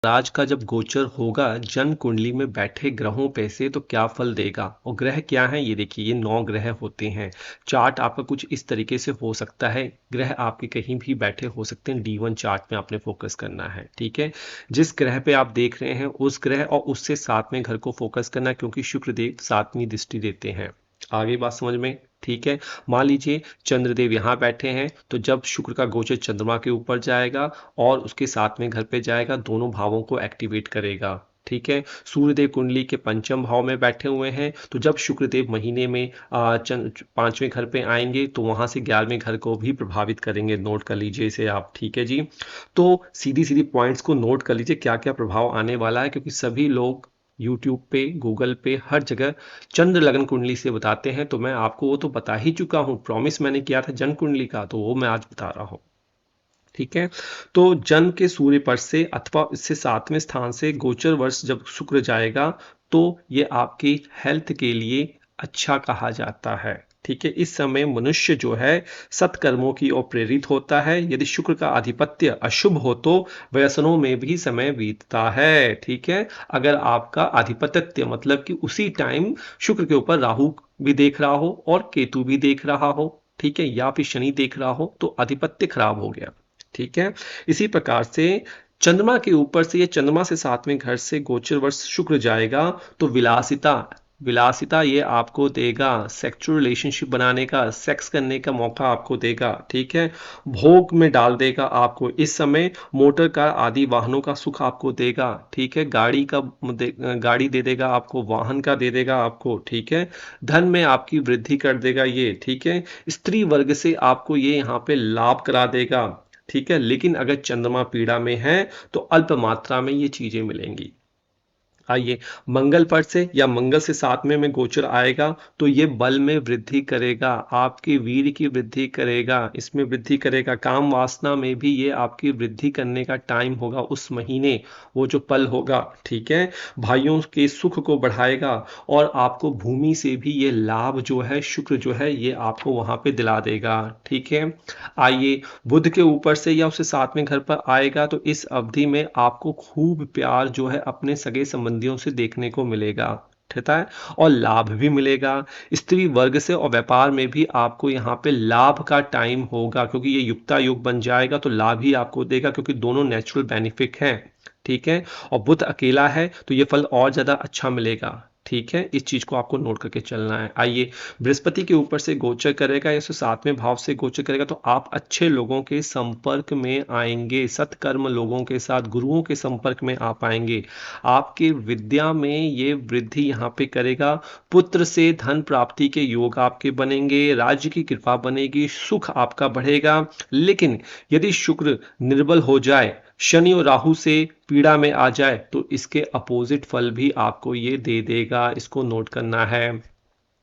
राज का जब गोचर होगा जन्म कुंडली में बैठे ग्रहों पे से तो क्या फल देगा। और ग्रह क्या है ये देखिए, ये 9 ग्रह होते हैं। चार्ट आपका कुछ इस तरीके से हो सकता है। ग्रह आपके कहीं भी बैठे हो सकते हैं। D1 चार्ट में आपने फोकस करना है, ठीक है। जिस ग्रह पे आप देख रहे हैं उस ग्रह और उससे 7वें घर को फोकस करना है, क्योंकि शुक्रदेव 7वीं दृष्टि देते हैं। आगे बात समझ में, ठीक है। मान लीजिए चंद्रदेव यहाँ बैठे हैं, तो जब शुक्र का गोचर चंद्रमा के ऊपर जाएगा और उसके 7वें घर पे जाएगा, दोनों भावों को एक्टिवेट करेगा, ठीक है। सूर्यदेव कुंडली के पंचम भाव में बैठे हुए हैं, तो जब शुक्रदेव महीने में 5वें घर पे आएंगे तो वहां से 11वें घर को भी प्रभावित करेंगे। नोट कर लीजिए इसे आप, ठीक है जी। तो सीधी सीधी पॉइंट्स को नोट कर लीजिए क्या क्या प्रभाव आने वाला है, क्योंकि सभी लोग यूट्यूब पे, गूगल पे, हर जगह चंद्र लगन कुंडली से बताते हैं। तो मैं आपको वो तो बता ही चुका हूं, प्रॉमिस मैंने किया था जन्म कुंडली का, तो वो मैं आज बता रहा हूं, ठीक है। तो जन्म के सूर्य पर से अथवा इससे 7वें स्थान से गोचर वर्ष जब शुक्र जाएगा तो ये आपकी हेल्थ के लिए अच्छा कहा जाता है, ठीक है। इस समय मनुष्य जो है सत्कर्मों की ओर प्रेरित होता है। यदि शुक्र का आधिपत्य अशुभ हो तो व्यसनों में भी समय बीतता है, ठीक है। अगर आपका आधिपत्य मतलब कि उसी टाइम शुक्र के ऊपर राहु भी देख रहा हो और केतु भी देख रहा हो, ठीक है, या फिर शनि देख रहा हो, तो आधिपत्य खराब हो गया, ठीक है। इसी प्रकार से चंद्रमा के ऊपर से, ये चंद्रमा से 7वें घर से गोचर वर्ष शुक्र जाएगा तो विलासिता, विलासिता ये आपको देगा, सेक्सुअल रिलेशनशिप बनाने का, सेक्स करने का मौका आपको देगा, ठीक है। भोग में डाल देगा आपको इस समय। मोटर कार आदि वाहनों का सुख आपको देगा, ठीक है। गाड़ी का गाड़ी दे देगा आपको, वाहन का दे देगा आपको, ठीक है। धन में आपकी वृद्धि कर देगा ये, ठीक है। स्त्री वर्ग से आपको ये यहाँ पे लाभ करा देगा, ठीक है। लेकिन अगर चंद्रमा पीड़ा में है तो अल्प मात्रा में ये चीजें मिलेंगी। आइए, मंगल पर से या मंगल से 7वें में गोचर आएगा तो ये बल में वृद्धि करेगा, आपके वीर की वृद्धि करेगा, इसमें वृद्धि करेगा। काम वासना में भी ये आपकी वृद्धि करने का टाइम होगा उस महीने, वो जो पल होगा, ठीक है। भाइयों के सुख को बढ़ाएगा और आपको भूमि से भी ये लाभ जो है शुक्र जो है ये आपको वहां पे दिला देगा, ठीक है। आइए, बुध के ऊपर से या उससे 7वें घर पर आएगा तो इस अवधि में आपको खूब प्यार जो है अपने सगे संबंधियों से देखने को मिलेगा, ठीक है। और लाभ भी मिलेगा स्त्री वर्ग से, और व्यापार में भी आपको यहाँ पे लाभ का टाइम होगा, क्योंकि ये युक्ता योग बन जाएगा तो लाभ ही आपको देगा, क्योंकि दोनों नेचुरल बेनिफिट हैं, ठीक है। और बुध अकेला है तो ये फल और ज्यादा अच्छा मिलेगा, ठीक है। इस चीज को आपको नोट करके चलना है। आइए, बृहस्पति के ऊपर से गोचर करेगा या 7वें भाव से गोचर करेगा तो आप अच्छे लोगों के संपर्क में आएंगे, सत्कर्म लोगों के साथ, गुरुओं के संपर्क में आ पाएंगे। आपके विद्या में ये वृद्धि यहाँ पे करेगा। पुत्र से धन प्राप्ति के योग आपके बनेंगे, राज्य की कृपा बनेगी, सुख आपका बढ़ेगा। लेकिन यदि शुक्र निर्बल हो जाए, शनि और राहु से पीड़ा में आ जाए, तो इसके अपोजिट फल भी आपको ये दे देगा, इसको नोट करना है।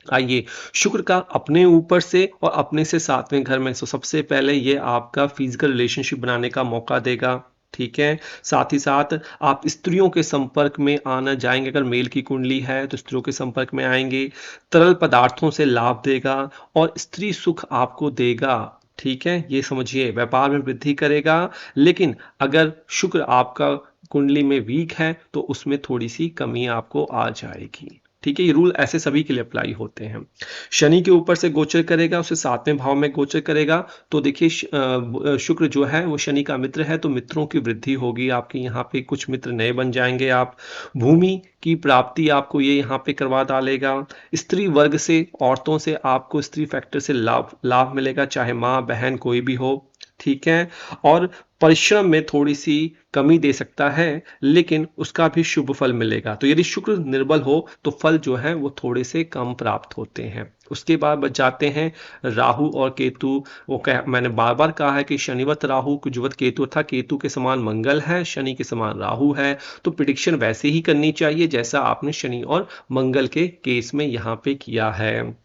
आइए, शुक्र का अपने ऊपर से और अपने से 7वें घर में, तो सबसे पहले ये आपका फिजिकल रिलेशनशिप बनाने का मौका देगा, ठीक है। साथ ही साथ आप स्त्रियों के संपर्क में आना जाएंगे, अगर मेल की कुंडली है तो स्त्रियों के संपर्क में आएंगे। तरल पदार्थों से लाभ देगा और स्त्री सुख आपको देगा, ठीक है। ये समझिए, व्यापार में वृद्धि करेगा। लेकिन अगर शुक्र आपका कुंडली में वीक है तो उसमें थोड़ी सी कमी आपको आ जाएगी, ठीक है। ये रूल ऐसे सभी के लिए अप्लाई होते हैं। शनि के ऊपर से गोचर करेगा, उसे 7वें भाव में गोचर करेगा तो देखिए शुक्र जो है वो शनि का मित्र है, तो मित्रों की वृद्धि होगी आपकी, यहाँ पे कुछ मित्र नए बन जाएंगे। आप भूमि की प्राप्ति आपको ये यहाँ पे करवा डालेगा। स्त्री वर्ग से, औरतों से आपको स्त्री फैक्टर से लाभ लाभ मिलेगा, चाहे माँ बहन कोई भी हो, ठीक है। और परिश्रम में थोड़ी सी कमी दे सकता है, लेकिन उसका भी शुभ फल मिलेगा। तो यदि शुक्र निर्बल हो तो फल जो है वो थोड़े से कम प्राप्त होते हैं। उसके बाद बच जाते हैं राहु और केतु। मैंने बार बार कहा है कि शनिवत राहु कुजवत केतु था, केतु के समान मंगल है, शनि के समान राहु है। तो प्रिडिक्शन वैसे ही करनी चाहिए जैसा आपने शनि और मंगल के केस में यहाँ पे किया है।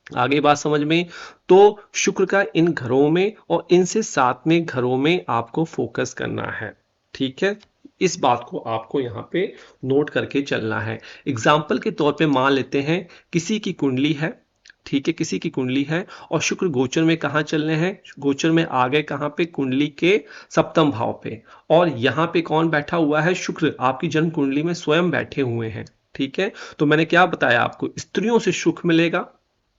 आगे बात समझ में, तो शुक्र का इन घरों में और इनसे 7वें घरों में आपको फोकस करना है, ठीक है। इस बात को आपको यहाँ पे नोट करके चलना है। एग्जाम्पल के तौर पे मान लेते हैं किसी की कुंडली है ठीक है, किसी की कुंडली है और शुक्र गोचर में कहाँ चल रहे हैं, गोचर में आ गए कहाँ पे, कुंडली के सप्तम भाव पे। और यहाँ पे कौन बैठा हुआ है, शुक्र आपकी जन्म कुंडली में स्वयं बैठे हुए हैं। ठीक है, तो मैंने क्या बताया आपको, स्त्रियों से सुख मिलेगा।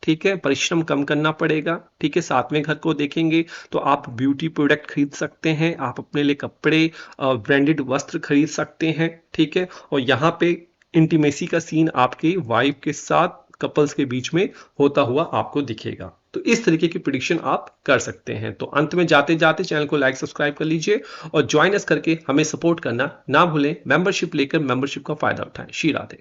ठीक है, परिश्रम कम करना पड़ेगा। ठीक है, सातवें घर को देखेंगे तो आप ब्यूटी प्रोडक्ट खरीद सकते हैं, आप अपने लिए कपड़े, ब्रांडेड वस्त्र खरीद सकते हैं। ठीक है, और यहाँ पे इंटीमेसी का सीन आपके वाइफ के साथ कपल्स के बीच में होता हुआ आपको दिखेगा। तो इस तरीके की प्रिडिक्शन आप कर सकते हैं। तो अंत में जाते जाते चैनल को लाइक सब्सक्राइब कर लीजिए और ज्वाइन अस करके हमें सपोर्ट करना ना भूलें। मेंबरशिप लेकर मेंबरशिप का फायदा उठाएं। श्री राधे।